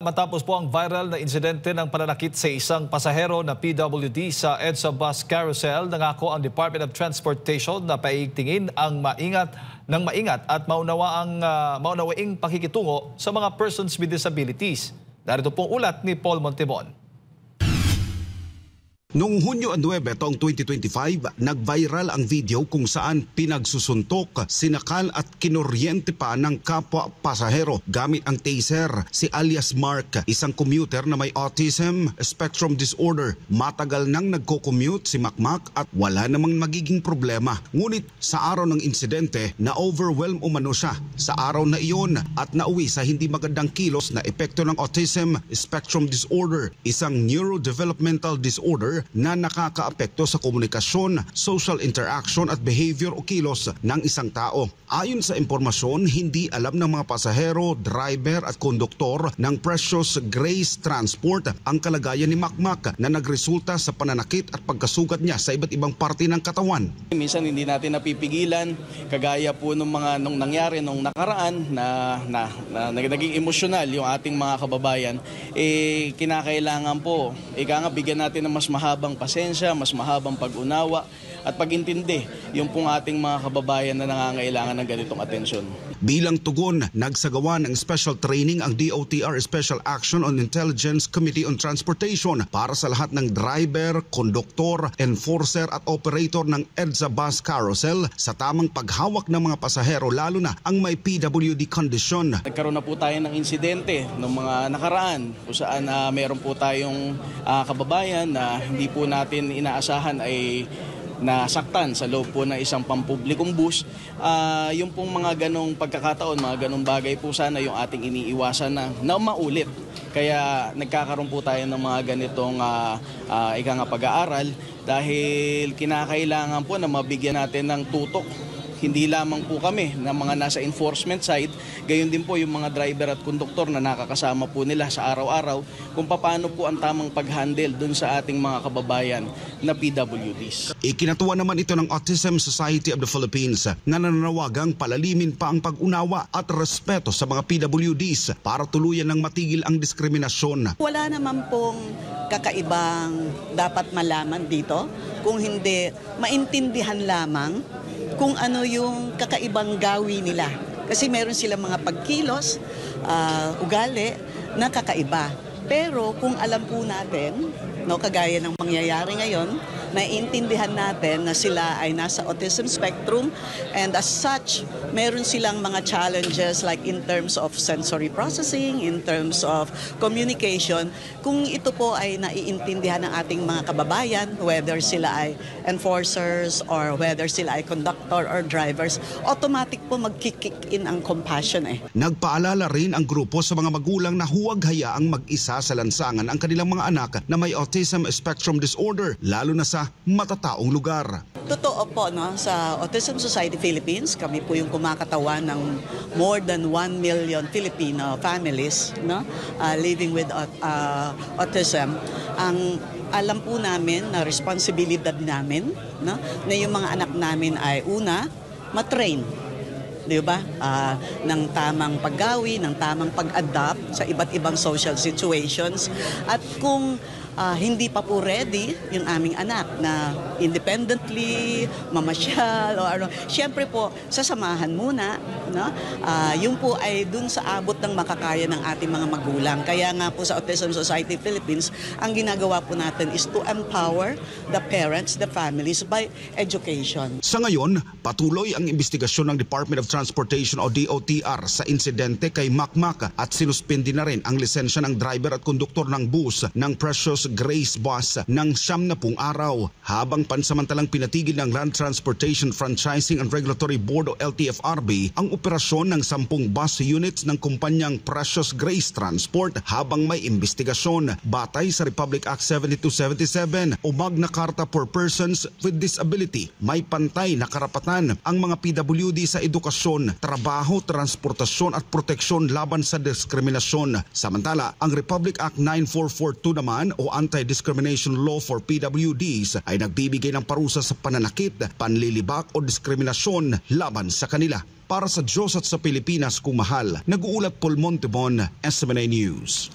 Matapos po ang viral na insidente ng pananakit sa isang pasahero na PWD sa EDSA Bus Carousel, nangako ang Department of Transportation na paigtingin ang maingat at maunawaing pakikitungo sa mga persons with disabilities. Narito pong ulat ni Paul Montebon. Noong Hunyo 9 taong 2025, nag-viral ang video kung saan pinagsusuntok, sinakal at kinoryente pa ng kapwa pasahero gamit ang taser si alias Mark, isang commuter na may autism spectrum disorder. Matagal nang nagko-commute si Makmak at wala namang magiging problema. Ngunit sa araw ng insidente, na-overwhelm umano siya sa araw na iyon at nauwi sa hindi magandang kilos na epekto ng autism spectrum disorder, isang neurodevelopmental disorder na nakakaapekto sa komunikasyon, social interaction at behavior o kilos ng isang tao. Ayon sa impormasyon, hindi alam ng mga pasahero, driver at konduktor ng Precious Grace Transport ang kalagayan ni Makmak na nagresulta sa pananakit at pagkasugat niya sa iba't ibang parte ng katawan. Minsan hindi natin napipigilan, kagaya po nung nangyari nung nakaraan na naging emosyonal yung ating mga kababayan, kinakailangan po, bigyan natin ng mas mahabang pasensya, mas mahabang pag-unawa at pag-intindi yung pong ating mga kababayan na nangangailangan ng ganitong atensyon. Bilang tugon, nagsagawa ng special training ang DOTR Special Action on Intelligence Committee on Transportation para sa lahat ng driver, konduktor, enforcer at operator ng EDSA Bus Carousel sa tamang paghawak ng mga pasahero, lalo na ang may PWD condition. Nagkaroon na po tayo ng insidente ng mga nakaraan kung saan meron po tayong kababayan na hindi po natin inaasahan ay nasaktan sa loob po ng isang pampublikong bus. Yung pong mga ganong pagkakataon, mga ganong bagay po sana yung ating iniiwasan na maulit. Kaya nagkakaroon po tayo ng mga ganitong pag-aaral dahil kinakailangan po na mabigyan natin ng tutok. Hindi lamang po kami na mga nasa enforcement side, gayon din po yung mga driver at konduktor na nakakasama po nila sa araw-araw kung paano po ang tamang pag-handle dun sa ating mga kababayan na PWDs. Ikinatuwa naman ito ng Autism Society of the Philippines na nananawagang palalimin pa ang pag-unawa at respeto sa mga PWDs para tuluyan ng matigil ang diskriminasyon. Wala naman pong kakaibang dapat malaman dito kung hindi maintindihan lamang kung ano yung kakaibang gawi nila. Kasi meron silang mga pagkilos, ugali na kakaiba. Pero kung alam po natin, kagaya ng mangyayari ngayon, naiintindihan natin na sila ay nasa autism spectrum and as such, meron silang mga challenges like in terms of sensory processing, in terms of communication. Kung ito po ay naiintindihan ng ating mga kababayan, whether sila ay enforcers or whether sila ay conductor or drivers, automatic po mag-kick in ang compassion. Nagpaalala rin ang grupo sa mga magulang na huwag hayaang mag-isa sa lansangan ang kanilang mga anak na may autism spectrum disorder, lalo na sa matataong lugar. Totoo po, sa Autism Society Philippines, kami po yung kumakatawan ng more than 1 million Filipino families living with autism. Ang alam po namin na responsibilidad namin na yung mga anak namin ay una, matrain. Di ba? Ng tamang paggawi, ng tamang pag-adapt sa iba't ibang social situations. At kung hindi pa po ready yung aming anak na independently, mamasyal o ano, siyempre po, sasamahan muna. Yung po ay dun sa abot ng makakaya ng ating mga magulang. Kaya nga po sa Autism Society Philippines, ang ginagawa po natin is to empower the parents, the families by education. Sa ngayon, patuloy ang investigasyon ng Department of Transportation o DOTR sa insidente kay Makmak at sinuspindi na rin ang lisensya ng driver at konduktor ng bus ng Precious Grace Bus ng 70 araw, habang pansamantalang pinatigil ng Land Transportation Franchising and Regulatory Board o LTFRB ang operasyon ng 10 bus units ng kumpanyang Precious Grace Transport habang may investigasyon. Batay sa Republic Act 7277 o Magna Carta for Persons with Disability, may pantay na karapatan ang mga PWD sa edukasyon, trabaho, transportasyon at proteksyon laban sa diskriminasyon. Samantala, ang Republic Act 9442 naman o Anti-Discrimination Law for PWDs ay nagbibigay ng parusa sa pananakit, panlilibak o diskriminasyon laban sa kanila. Para sa Diyos at sa Pilipinas kung mahal, nag-uulat Paul Montebon, SMNA News.